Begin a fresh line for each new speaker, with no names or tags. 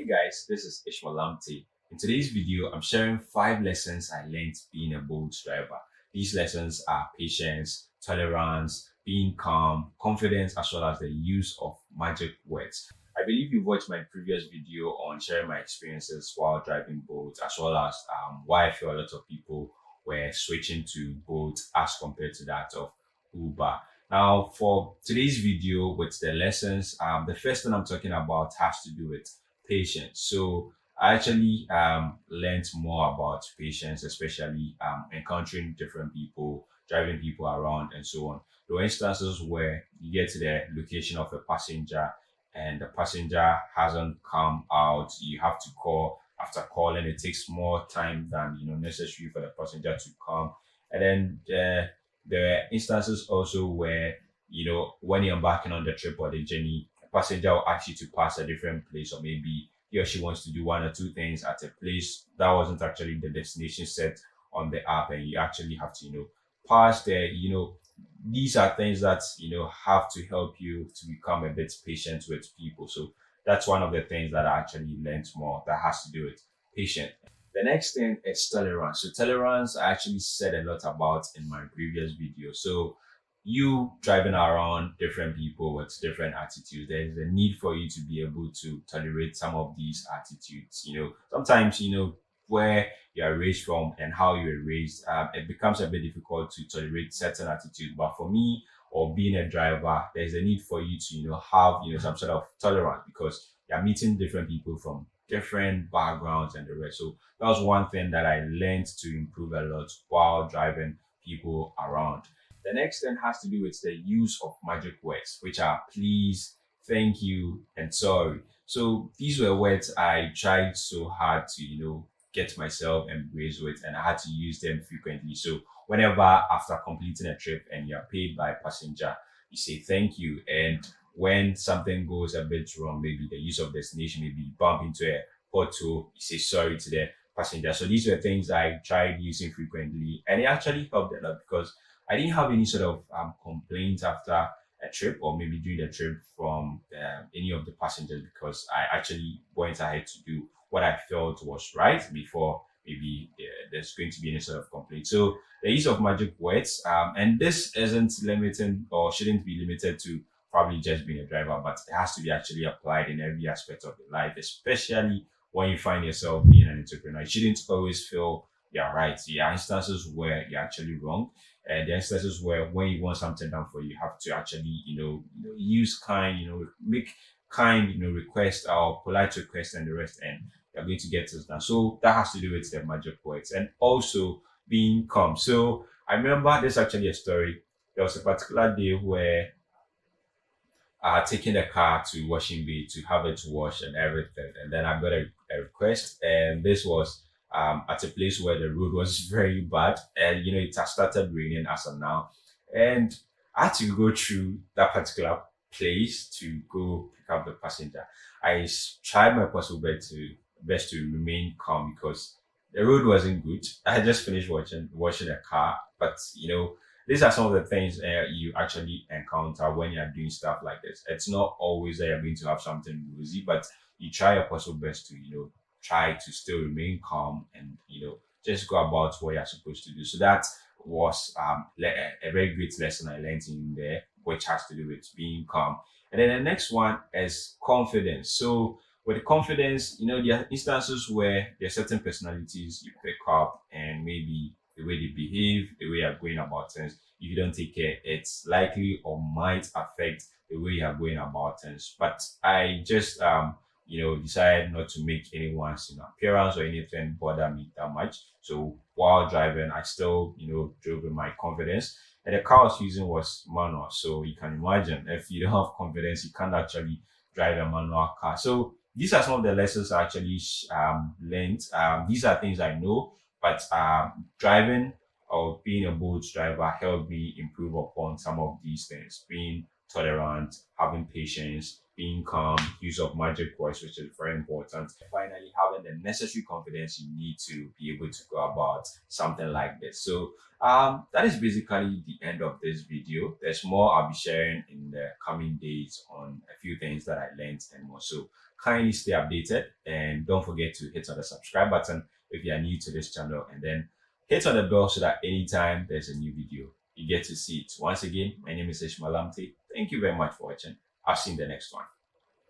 Hey guys, this is Lamptey. In today's video, I'm sharing 5 lessons I learned being a boat driver. These lessons are patience, tolerance, being calm, confidence, as well as the use of magic words. I believe you watched my previous video on sharing my experiences while driving boats, as well as why I feel a lot of people were switching to boat as compared to that of Uber. Now, for today's video with the lessons, the first thing I'm talking about has to do with patience. So I actually learned more about patience, especially encountering different people, driving people around, and so on. There were instances where you get to the location of a passenger and the passenger hasn't come out. You have to call. After calling, it takes more time than necessary for the passenger to come. And then there are instances also where when you're embarking on the trip or the journey, a passenger will ask you to pass a different place, or maybe he or she wants to do one or two things at a place that wasn't actually the destination set on the app, and you actually have to pass there. These are things that have to help you to become a bit patient with people. So that's one of the things that I actually learned more that has to do with patience. The next thing is tolerance. So tolerance, I actually said a lot about in my previous video. So you driving around different people with different attitudes, there's a need for you to be able to tolerate some of these attitudes. Sometimes, where you are raised from and how you were raised, it becomes a bit difficult to tolerate certain attitudes. But for me, or being a driver, there's a need for you to, have, some sort of tolerance, because you're meeting different people from different backgrounds and the rest. So that was one thing that I learned to improve a lot while driving people around. The next thing has to do with the use of magic words, which are please, thank you, and sorry. So these were words I tried so hard to, get myself embraced with, and I had to use them frequently. So whenever after completing a trip and you're paid by passenger, you say thank you. And when something goes a bit wrong, maybe the use of destination, maybe you bump into a pothole, you say sorry to the passenger. So these were things I tried using frequently, and it actually helped a lot because I didn't have any sort of complaints after a trip, or maybe during the trip, from any of the passengers, because I actually went ahead to do what I felt was right before maybe there's going to be any sort of complaint. So the use of magic words, and this isn't limited or shouldn't be limited to probably just being a driver, but it has to be actually applied in every aspect of your life, especially when you find yourself being an entrepreneur. You shouldn't always feel you're right. There are instances where you're actually wrong. And there are instances where when you want something done for you, you have to actually, use kind, make kind, request or polite request and the rest, and you're going to get this done. So that has to do with the magic words, and also being calm. So I remember there's actually a story. There was a particular day where I had taken the car to washing bay to have it washed and everything, and then I got a request, and this was at a place where the road was very bad, and it has started raining as of now, and I had to go through that particular place to go pick up the passenger. Tried my possible best to remain calm, because the road wasn't good. I had just finished washing a car, but these are some of the things you actually encounter when you're doing stuff like this. It's not always that you're going to have something rosy, but you try your possible best to try to still remain calm, and just go about what you're supposed to do. So that was a very great lesson I learned in there, which has to do with being calm. And then the next one is confidence. So with confidence, there are instances where there are certain personalities you pick up, and maybe the way they behave, the way you're going about things, if you don't take care, it's likely or might affect the way you're going about things. But I just decided not to make anyone's appearance or anything bother me that much. So while driving, I still drove with my confidence. And the car I was using was manual, so you can imagine, if you don't have confidence, you can't actually drive a manual car. So these are some of the lessons I actually learned. These are things I know, but driving or being a boat driver helped me improve upon some of these things: being tolerant, having patience, being calm, use of magic words, which is very important. Finally, having the necessary confidence you need to be able to go about something like this. So that is basically the end of this video. There's more I'll be sharing in the coming days on a few things that I learned and more. So kindly stay updated and don't forget to hit on the subscribe button if you are new to this channel, and then hit on the bell so that anytime there's a new video, you get to see it. Once again, my name is Lamptey. Thank you very much for watching. I'll see you in the next one.